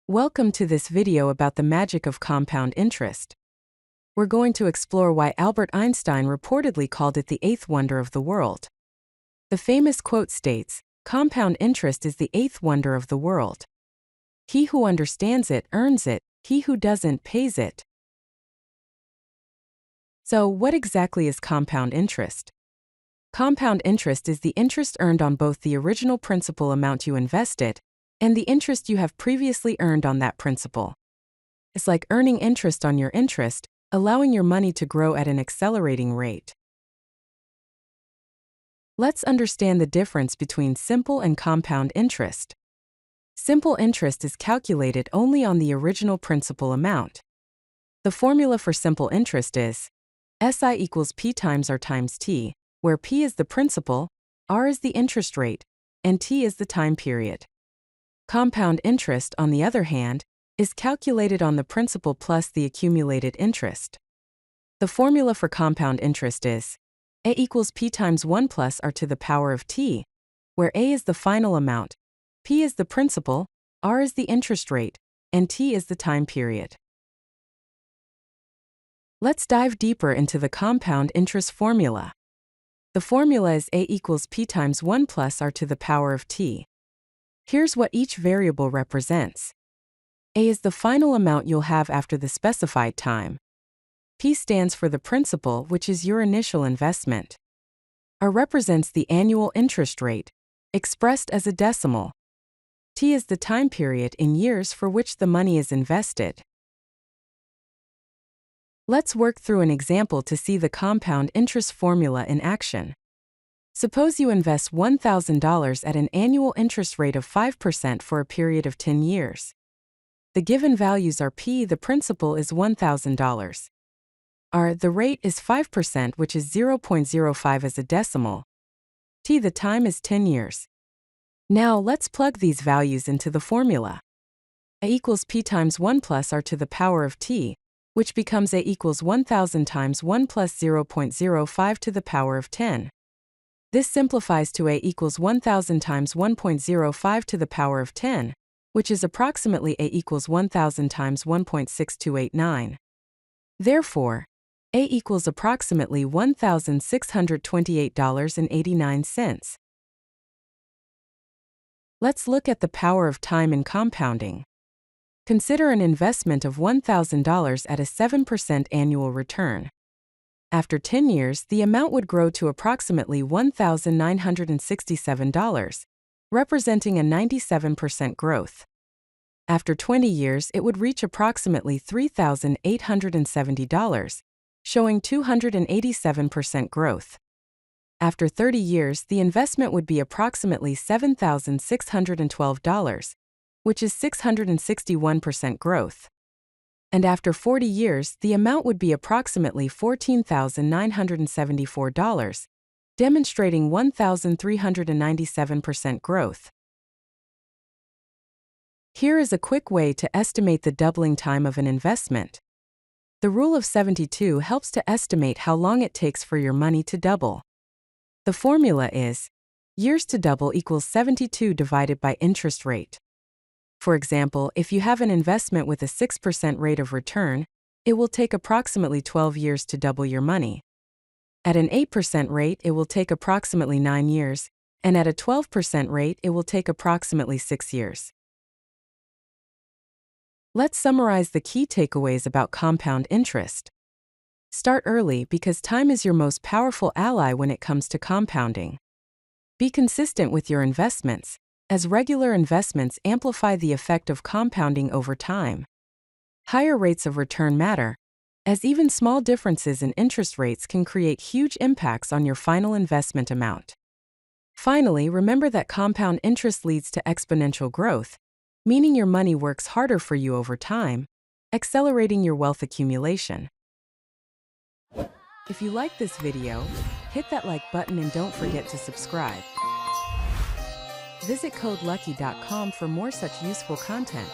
Welcome to this video about the magic of compound interest. We're going to explore why Albert Einstein reportedly called it the eighth wonder of the world. The famous quote states, "Compound interest is the eighth wonder of the world. He who understands it earns it, he who doesn't pays it." So, what exactly is compound interest? Compound interest is the interest earned on both the original principal amount you invested and the interest you have previously earned on that principal. It's like earning interest on your interest, allowing your money to grow at an accelerating rate. Let's understand the difference between simple and compound interest. Simple interest is calculated only on the original principal amount. The formula for simple interest is SI equals P times R times T, where P is the principal, R is the interest rate, and T is the time period. Compound interest, on the other hand, is calculated on the principal plus the accumulated interest. The formula for compound interest is A equals P times 1 plus R to the power of T, where A is the final amount, P is the principal, R is the interest rate, and T is the time period. Let's dive deeper into the compound interest formula. The formula is A equals P times 1 plus R to the power of T. Here's what each variable represents. A is the final amount you'll have after the specified time. P stands for the principal, which is your initial investment. R represents the annual interest rate, expressed as a decimal. T is the time period in years for which the money is invested. Let's work through an example to see the compound interest formula in action. Suppose you invest $1,000 at an annual interest rate of 5% for a period of 10 years. The given values are P, the principal, is $1,000. R, the rate, is 5%, which is 0.05 as a decimal. T, the time, is 10 years. Now let's plug these values into the formula. A equals P times 1 plus R to the power of T, which becomes A equals 1,000 times 1 plus 0.05 to the power of 10. This simplifies to A equals 1,000 times 1.05 to the power of 10, which is approximately A equals 1,000 times 1.6289. Therefore, A equals approximately $1,628.89. Let's look at the power of time in compounding. Consider an investment of $1,000 at a 7% annual return. After 10 years, the amount would grow to approximately $1,967, representing a 97% growth. After 20 years, it would reach approximately $3,870, showing 287% growth. After 30 years, the investment would be approximately $7,612, which is 661% growth. And after 40 years, the amount would be approximately $14,974, demonstrating 1,397% growth. Here is a quick way to estimate the doubling time of an investment. The rule of 72 helps to estimate how long it takes for your money to double. The formula is years to double equals 72 divided by interest rate. For example, if you have an investment with a 6% rate of return, it will take approximately 12 years to double your money. At an 8% rate, it will take approximately 9 years, and at a 12% rate, it will take approximately 6 years. Let's summarize the key takeaways about compound interest. Start early because time is your most powerful ally when it comes to compounding. Be consistent with your investments, as regular investments amplify the effect of compounding over time. Higher rates of return matter, as even small differences in interest rates can create huge impacts on your final investment amount. Finally, remember that compound interest leads to exponential growth, meaning your money works harder for you over time, accelerating your wealth accumulation. If you like this video, hit that like button and don't forget to subscribe. Visit CodeLucky.com for more such useful content.